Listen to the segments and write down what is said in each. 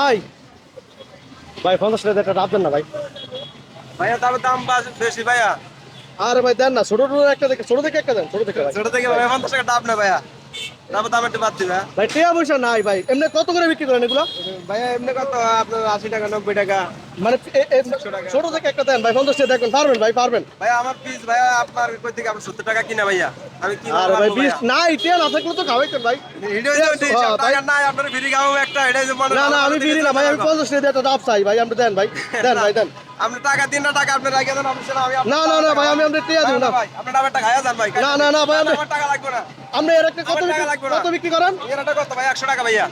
ভাই ভাই 50 টাকা একটা ডাব দেন না ভাই। ভাইয়া তার দাম বেশি ভাইয়া। আরে ভাই দেন না, ছোট ছোট একটা দেখে, ছোট থেকে একটা দেন, ছোট থেকে ভাই। ছোট থেকে ভাইয়া 50 টাকা ডাব না ভাইয়া, তারপর দাম একটু বাদ দিবা। ভাই টিয়া পয়সা নাই ভাই, এমনি কত করে বিক্রি করেন এগুলো? ভাইয়া এমনি কত আপনার 80 টাকা 90 টাকা। মানে ছোট থেকে একটা দেন ভাই, 50 টাকা দেখবেন, পারবেন ভাই পারবেন। ভাইয়া আমার পিস ভাইয়া আপনার কই থেকে আপনি 70 টাকা কিনা ভাইয়া, আমি কি আরে ভাই বলবো 20 ভাইয়া? নাই, টিয়া না থাকলে তো খাওয়াইতেন ভাই। ভিডিও যে হ্যাঁ, ভাই। টাকা নাই আপনার ফ্রি খাওয়াবো একটা, এটাই যে মনে না না আমি বিড়ি না ভাই, আমি 50 টাকা দিয়ে একটা ডাব চাই ভাই, আপনি দেন ভাই, দেন ভাই দেন। আপনি টাকা দিন না, টাকা আপনি রাখিয়ে দেন অফিসে, আমি না না না ভাই, আমি আপনার টিয়া দিব না ভাই আপনি ডাবেরটা খাইয়া যান ভাই। না না না ভাই, আপনি আমার টাকা লাগবে না। আপনি এর একটা কত আমার টাকা লাগবে না। কত বিক্রি করেন? এরাটা কত ভাই? 100 টাকা ভাইয়া।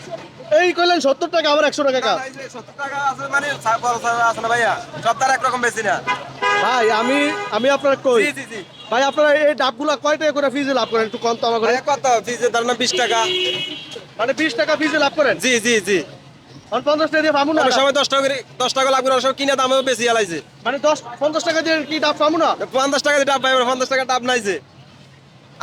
এই কইলেন 70 টাকা, আবার 100 টাকা না, কাজ। না, এই যে 70 টাকা আছে মানে বড় আছে না ভাইয়া, সব তার একরকম বেশি না। ভাই আমি আমি আপনার কই জি জি জি ভাই, আপনারা এই ডাবগুলা কয় টাকা করে ফিজে লাভ করেন একটু কম তো আমার করে? ভাইয়া কত ফিজের দাম না 20 টাকা। মানে 20 টাকা ফিজে লাভ করেন, জি জি জি আর 50 টাকা দিয়ে পাবো না? অনেক সময় 10 টাকা করে 10 টাকা লাগবে, অনেক সময় কিনা দামও বেশি আলাইছে। মানে 50 টাকা দিয়ে কি ডাব পাবো না? 50 টাকা দিয়ে ডাব পাই, 50 টাকা ডাব নাইছে।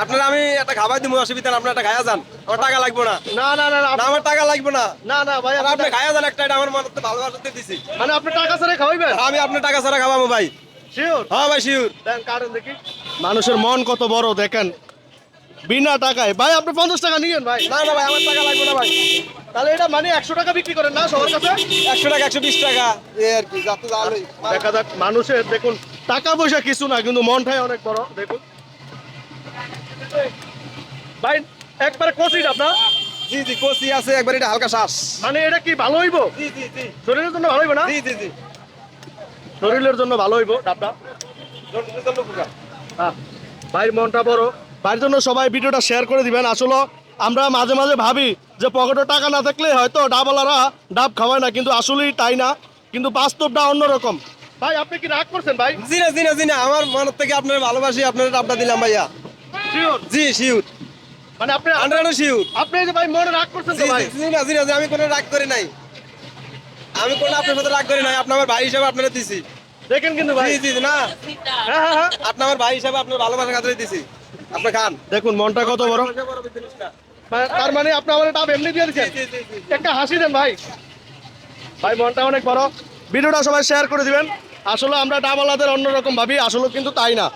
আপনারা আমি একটা খাবার দিব, অসুবিধা না, আপনার একটা খায়া যান, আমার টাকা লাগবে না। না না না না, না আমার টাকা লাগবে না। না না ভাই, আর আপনি খায়া যান একটা, এটা আমার মনে ভালোবাসাতে দিছি। মানে আপনি টাকা ছাড়া খাওয়াইবেন? আমি আপনার টাকা ছাড়া খাওয়াবো ভাই। শিওর? হ্যাঁ ভাই শিওর। দেন কারণ দেখি, মানুষের মন কত বড় দেখেন, বিনা টাকায় ভাই আপনি 50 টাকা নিয়েন ভাই। না না ভাই আমার টাকা লাগবে না ভাই। তাহলে এটা মানে 100 টাকা বিক্রি করেন না সবার কাছে? 100 টাকা 120 টাকা এই আর কি, যাতে জানোই। দেখা যাক, মানুষের দেখুন টাকা পয়সা কিছু না, কিন্তু মনটাই অনেক বড় দেখুন ভাই। একবারে কষিট আপনার, জি জি কচি আছে একবার, এটা হালকা শ্বাস। মানে এটা কি ভালো হইব? জি জি জি শরীরের জন্য ভালো হইব না? জি জি জি শরীরের জন্য ভালো হইব ডাবটা। হ্যাঁ, ভাইয়ের মনটা বড়, ভাইয়ের জন্য সবাই ভিডিওটা শেয়ার করে দিবেন। আসলে আমরা মাঝে মাঝে ভাবি যে পকেটে টাকা না থাকলে হয়তো ডাবওয়ালারা ডাব খাওয়ায় না, কিন্তু আসলেই তাই না, কিন্তু বাস্তবটা অন্যরকম। ভাই আপনি কি রাগ করছেন ভাই? জি না জি না জি না, আমার মনের থেকে আপনার ভালোবাসি, আপনার ডাবটা দিলাম ভাইয়া। শিওর? জি শিওর, মানে আপনি 100% শিওর। আপনি এই যে ভাই মনে রাগ করছেন তো জি ভাই? জি না জি না, আমি কোনো রাগ করি নাই, আমি কোনো আপনার সাথে রাগ করি নাই, আপনি আমার ভাই হিসাবে আপনারা দিছি। দেখেন কিন্তু ভাই, জি জি জি, না হ্যাঁ হ্যাঁ হ্যাঁ, আপনি আমার ভাই হিসাবে আপনার ভালোবাসার খাতিরে দিছি, আপনি খান। দেখুন মনটা কত বড়। তার মানে আপনি আমার ডাব এমনি দিয়ে দিচ্ছেন? জি জি জি একটা হাসি দেন ভাই, ভাই মনটা অনেক বড়। ভিডিওটা সবাই শেয়ার করে দিবেন। আসলে আমরা ডাবওয়ালাদের অন্যরকম ভাবি, আসলে কিন্তু তাই না।